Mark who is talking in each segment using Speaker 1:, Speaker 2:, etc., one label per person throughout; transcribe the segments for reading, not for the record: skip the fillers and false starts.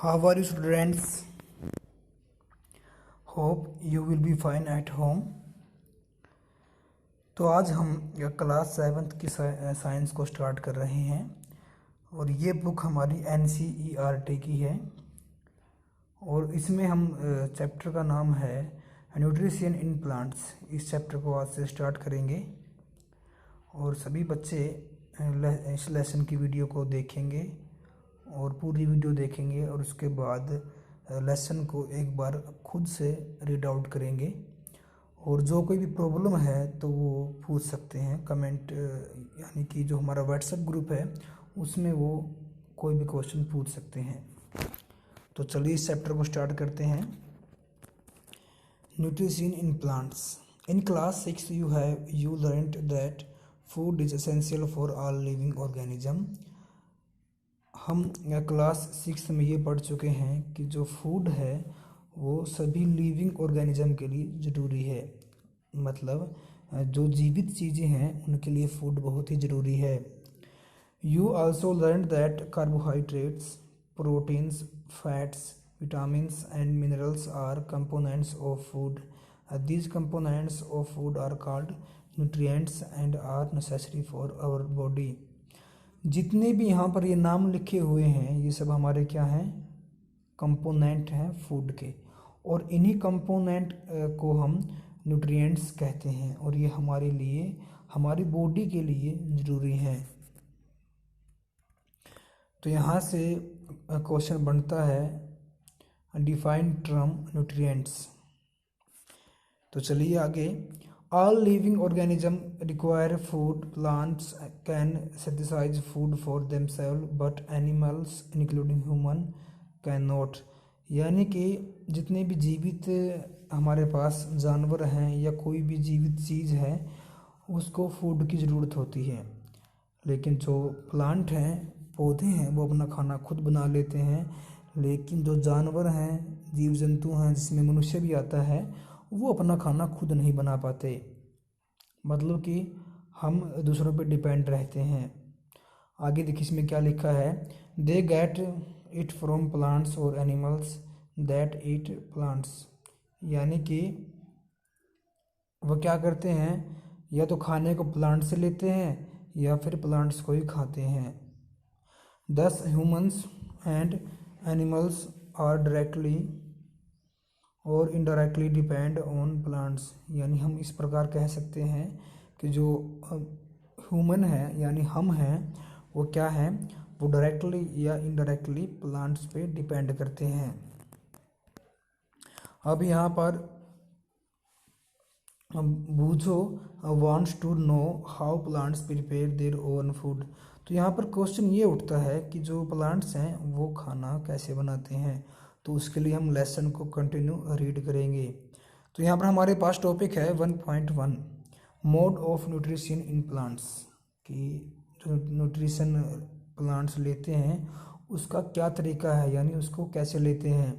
Speaker 1: How are you students? Hope you will be fine at home. तो आज हम class 7th की science को स्टार्ट कर रहे हैं और ये बुक हमारी NCERT की है और इसमें हम चैप्टर का नाम है न्यूट्रिशन इन प्लांट्स। इस चैप्टर को आज से स्टार्ट करेंगे और सभी बच्चे इस लेसन की वीडियो को देखेंगे और पूरी वीडियो देखेंगे और उसके बाद लेसन को एक बार खुद से रीड आउट करेंगे और जो कोई भी प्रॉब्लम है तो वो पूछ सकते हैं कमेंट, यानी कि जो हमारा व्हाट्सएप ग्रुप है उसमें वो कोई भी क्वेश्चन पूछ सकते हैं। तो चलिए इस चैप्टर को स्टार्ट करते हैं। Nutrition in plants. In class 6 you learned that food is essential for all living organism। हम क्लास 6 में ये पढ़ चुके हैं कि जो फूड है वो सभी लिविंग ऑर्गेनिज्म के लिए ज़रूरी है, मतलब जो जीवित चीज़ें हैं उनके लिए फूड बहुत ही ज़रूरी है। You also learn that carbohydrates, proteins, fats, vitamins and minerals are components of food. These components of food are called nutrients and are necessary for our body. जितने भी यहाँ पर ये नाम लिखे हुए हैं ये सब हमारे क्या हैं, कंपोनेंट हैं फूड के, और इन्हीं कंपोनेंट को हम न्यूट्रिएंट्स कहते हैं और ये हमारे लिए, हमारी बॉडी के लिए ज़रूरी हैं। तो यहाँ से क्वेश्चन बनता है डिफाइन टर्म न्यूट्रिएंट्स। तो चलिए आगे। All living organisms require food. Plants can synthesize food for themselves, but animals, including human, cannot। यानी कि जितने भी जीवित हमारे पास जानवर हैं या कोई भी जीवित चीज़ है उसको फूड की ज़रूरत होती है, लेकिन जो प्लांट हैं, पौधे हैं, वो अपना खाना खुद बना लेते हैं। लेकिन जो जानवर हैं, जीव जंतु हैं, जिसमें मनुष्य भी आता है, वो अपना खाना खुद नहीं बना पाते, मतलब कि हम दूसरों पे डिपेंड रहते हैं। आगे देखिए इसमें क्या लिखा है, they get it from plants और एनिमल्स दैट ईट प्लांट्स। यानी कि वह क्या करते हैं, या तो खाने को प्लांट से लेते हैं या फिर प्लांट्स को ही खाते हैं। Thus humans and animals are directly और इनडायरेक्टली डिपेंड ऑन प्लांट्स। यानी हम इस प्रकार कह सकते हैं कि जो ह्यूमन है यानी हम हैं वो क्या है, वो डायरेक्टली या इनडायरेक्टली प्लांट्स पे डिपेंड करते हैं। अब यहाँ पर Boojho wants to know how plants prepare their own food. तो यहाँ पर क्वेश्चन ये उठता है कि जो प्लांट्स हैं वो खाना कैसे बनाते हैं, तो उसके लिए हम लेसन को कंटिन्यू रीड करेंगे। तो यहाँ पर हमारे पास टॉपिक है 1.1 mode of nutrition in plants, कि जो न्यूट्रिशन प्लांट्स लेते हैं उसका क्या तरीका है, यानी उसको कैसे लेते हैं।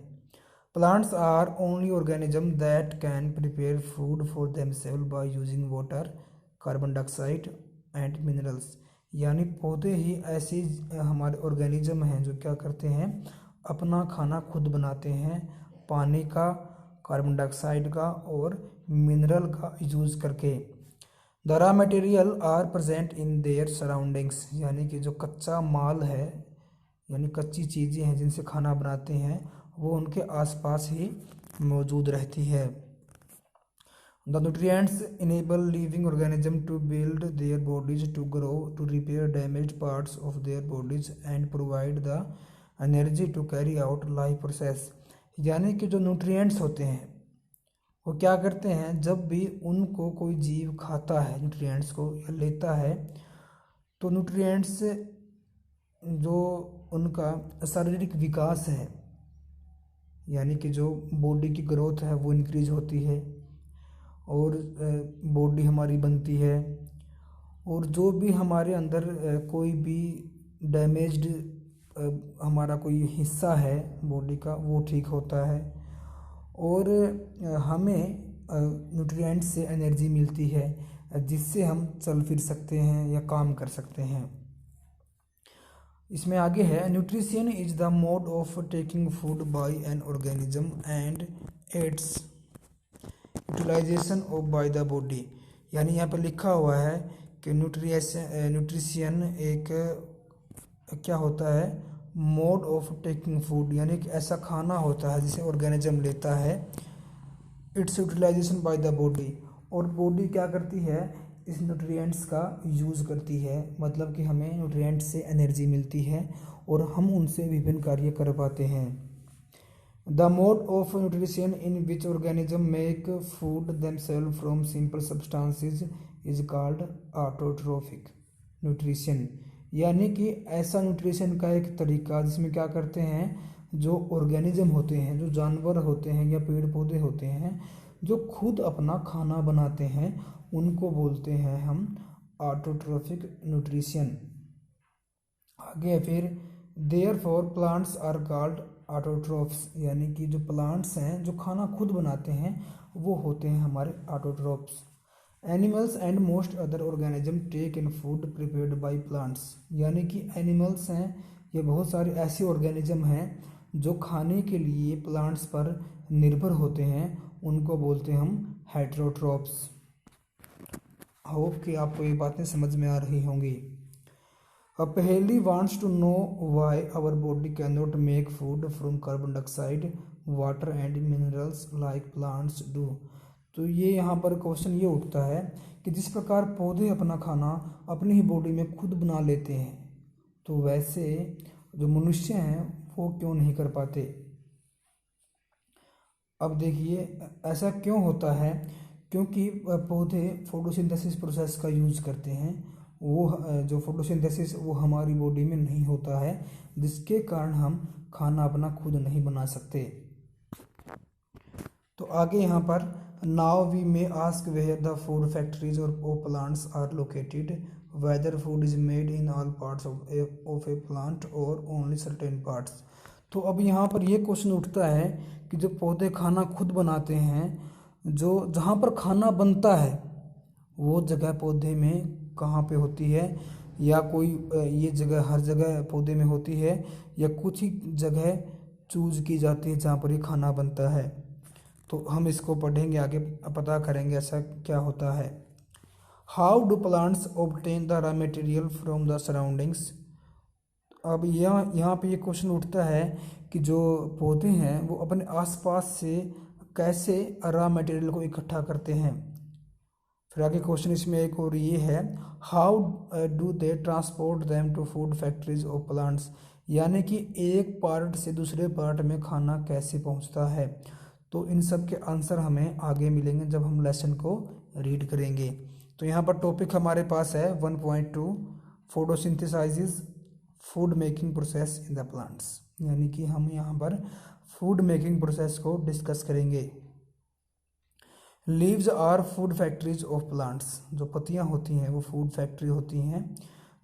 Speaker 1: Plants are only organism that can prepare food for themselves by using water, carbon dioxide and minerals. यानी पौधे ही ऐसे हमारे ऑर्गेनिज्म हैं जो क्या करते हैं, अपना खाना खुद बनाते हैं, पानी का, कार्बन डाइऑक्साइड का और मिनरल का यूज़ करके। The raw material are present in their surroundings. यानी कि जो कच्चा माल है, यानी कच्ची चीज़ें हैं जिनसे खाना बनाते हैं, वो उनके आसपास ही मौजूद रहती है। The nutrients enable living organism to build their bodies, to grow, to repair damaged parts of their bodies and provide the energy to carry out life process. यानी कि जो न्यूट्रिएंट्स होते हैं वो क्या करते हैं, जब भी उनको कोई जीव खाता है न्यूट्रिएंट्स को या लेता है, तो न्यूट्रिएंट्स जो उनका शारीरिक विकास है, यानी कि जो बॉडी की ग्रोथ है वो इंक्रीज होती है और बॉडी हमारी बनती है, और जो भी हमारे अंदर कोई भी डैमेज्ड हमारा कोई हिस्सा है बॉडी का वो ठीक होता है, और हमें न्यूट्रिएंट से एनर्जी मिलती है जिससे हम चल फिर सकते हैं या काम कर सकते हैं। इसमें आगे है, nutrition is the mode of taking food by an organism and its utilization of by the body. यानी यहाँ पर लिखा हुआ है कि न्यूट्रिशन एक क्या होता है, मोड ऑफ टेकिंग फूड, यानी एक ऐसा खाना होता है जिसे ऑर्गेनिज्म लेता है, its utilization by the body, और बॉडी क्या करती है, इस न्यूट्रिएंट्स का यूज़ करती है, मतलब कि हमें न्यूट्रिएंट्स से एनर्जी मिलती है और हम उनसे विभिन्न कार्य कर पाते हैं। The mode of nutrition in which organism make food themselves from simple substances is called autotrophic nutrition. यानी कि ऐसा न्यूट्रिशन का एक तरीका जिसमें क्या करते हैं, जो ऑर्गेनिज्म होते हैं, जो जानवर होते हैं या पेड़ पौधे होते हैं, जो खुद अपना खाना बनाते हैं, उनको बोलते हैं हम ऑटोट्रोफिक न्यूट्रिशन। आगे फिर, therefore plants are called autotrophs, यानी कि जो प्लांट्स हैं जो खाना खुद बनाते हैं वो होते हैं हमारे autotrophs. Animals and most other organism take in food prepared by plants, यानी कि एनिमल्स हैं, ये बहुत सारे ऐसे ऑर्गेनिज्म हैं जो खाने के लिए प्लांट्स पर निर्भर होते हैं, उनको बोलते हैं हम हेटेरोट्रोफ्स। होप कि आपको ये बातें समझ में आ रही होंगी। अब Paheli wants to know why our body can not make food from carbon dioxide water and minerals like plants do. तो ये यहाँ पर क्वेश्चन ये उठता है कि जिस प्रकार पौधे अपना खाना अपनी ही बॉडी में खुद बना लेते हैं, तो वैसे जो मनुष्य हैं वो क्यों नहीं कर पाते। अब देखिए ऐसा क्यों होता है, क्योंकि पौधे फोटोसिंथेसिस प्रोसेस का यूज करते हैं, वो जो फोटोसिंथेसिस वो हमारी बॉडी में नहीं होता है, जिसके कारण हम खाना अपना खुद नहीं बना सकते। तो आगे यहाँ पर, now we may ask where the food factories or plants are located, whether food is made in all parts of a plant or only certain parts. तो अब यहाँ पर ये क्वेश्चन उठता है कि जो पौधे खाना खुद बनाते हैं, जो जहाँ पर खाना बनता है वो जगह पौधे में कहाँ पे होती है, या कोई ये जगह हर जगह पौधे में होती है, या कुछ ही जगह चूज की जाती है जहाँ पर ये खाना बनता है। तो हम इसको पढ़ेंगे आगे, पता करेंगे ऐसा क्या होता है। How do plants obtain the raw material from the surroundings. अब यहाँ पे ये क्वेश्चन उठता है कि जो पौधे हैं वो अपने आसपास से कैसे रॉ मटेरियल को इकट्ठा करते हैं। फिर आगे क्वेश्चन इसमें एक और ये है, how do they transport them to food factories of plants, यानी कि एक पार्ट से दूसरे पार्ट में खाना कैसे पहुंचता है। तो इन सब के आंसर हमें आगे मिलेंगे जब हम लेसन को रीड करेंगे। तो यहाँ पर टॉपिक हमारे पास है 1.2 photosynthesis food making process in the plants, यानी कि हम यहाँ पर फूड मेकिंग प्रोसेस को डिस्कस करेंगे। Leaves are food factories of plants, जो पत्तियाँ होती हैं वो फूड फैक्ट्री होती हैं।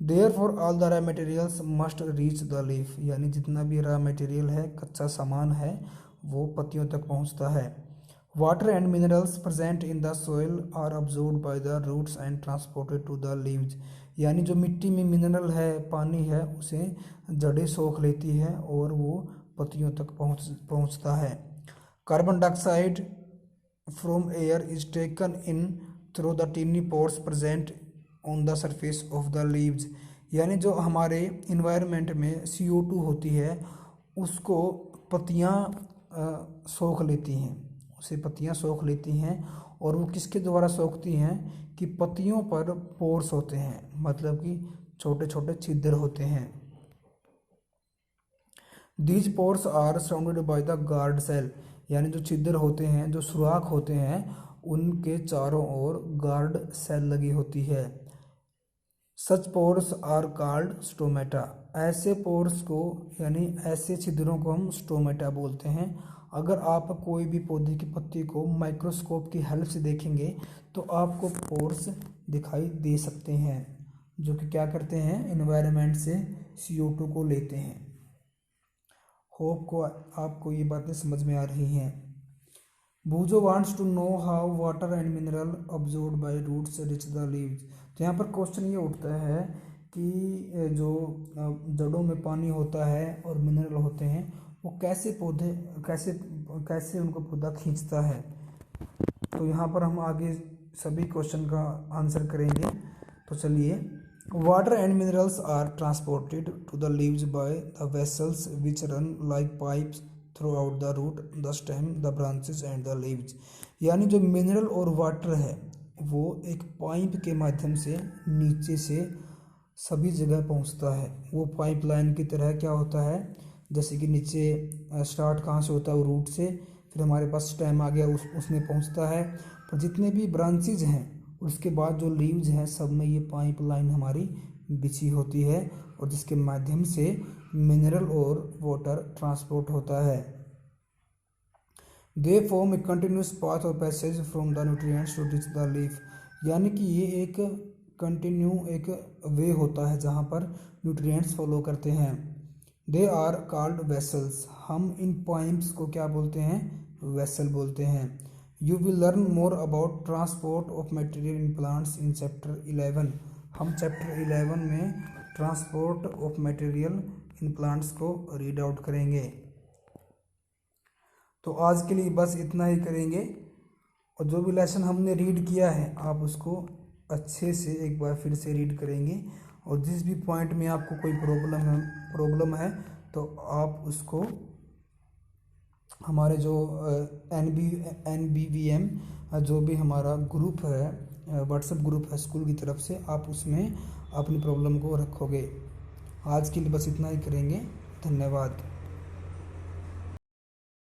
Speaker 1: Therefore all the raw materials must reach the leaf, यानी जितना भी रॉ मटेरियल है, कच्चा सामान है, वो पत्तियों तक पहुंचता है। Water and minerals present in the soil are absorbed by the roots and transported to the leaves, यानी जो मिट्टी में मिनरल है, पानी है, उसे जड़ें सोख लेती है और वो पत्तियों तक पहुंचता है। Carbon dioxide from air is taken in through the टिनी pores present on the surface of the leaves, यानी जो हमारे इन्वायरमेंट में CO2 होती है उसको पत्तियाँ सोख लेती हैं, उसे पत्तियाँ सोख लेती हैं, और वो किसके द्वारा सोखती हैं कि पत्तियों पर पोर्स होते हैं, मतलब कि छोटे छोटे छिद्र होते हैं। These pores are surrounded by the guard cell, यानी जो छिद्र होते हैं, जो सुराख होते हैं, उनके चारों ओर गार्ड सेल लगी होती है। सच पोर्स आर कॉल्ड स्टोमेटा, ऐसे पोर्स को यानी ऐसे छिद्रों को हम स्टोमेटा बोलते हैं। अगर आप कोई भी पौधे की पत्ती को माइक्रोस्कोप की हेल्प से देखेंगे तो आपको पोर्स दिखाई दे सकते हैं, जो कि क्या करते हैं, एनवायरनमेंट से CO2 को लेते हैं। होप को आपको ये बातें समझ में आ रही हैं। Boojho wants to know how water and mineral absorbed by roots reach the leaves. तो यहाँ पर क्वेश्चन ये उठता है कि जो जड़ों में पानी होता है और मिनरल होते हैं वो कैसे कैसे उनको पौधा खींचता है। तो यहाँ पर हम आगे सभी क्वेश्चन का आंसर करेंगे। तो चलिए, water and minerals are transported to the leaves by the vessels which run like pipes throughout the root, the stem, the branches and the leaves. यानी जो मिनरल और वाटर है वो एक पाइप के माध्यम से नीचे से सभी जगह पहुंचता है। वो पाइपलाइन की तरह क्या होता है, जैसे कि नीचे स्टार्ट कहाँ से होता है, वो रूट से, फिर हमारे पास स्टेम आ गया, उसमें पहुंचता है। पर जितने भी ब्रांचेज हैं उसके बाद जो लीव्स हैं सब में ये पाइपलाइन हमारी बिछी होती है और जिसके माध्यम से मिनरल और वाटर ट्रांसपोर्ट होता है। They form a continuous path or passage from the nutrients to reach the leaf. यानी कि ये एक एक वे होता है जहाँ पर न्यूट्रिएंट्स फॉलो करते हैं। They are called vessels. हम इन पाइप्स को क्या बोलते हैं, वेसल बोलते हैं। You will learn more about transport of material in plants in chapter 11। हम चैप्टर 11 में transport of material in plants को रीड आउट करेंगे। तो आज के लिए बस इतना ही करेंगे और जो भी लेसन हमने रीड किया है आप उसको अच्छे से एक बार फिर से रीड करेंगे और जिस भी पॉइंट में आपको कोई प्रॉब्लम है तो आप उसको हमारे जो NBVM जो भी हमारा ग्रुप है, व्हाट्सएप ग्रुप है स्कूल की तरफ से, आप उसमें अपनी प्रॉब्लम को रखोगे। आज के लिए बस इतना ही करेंगे। धन्यवाद।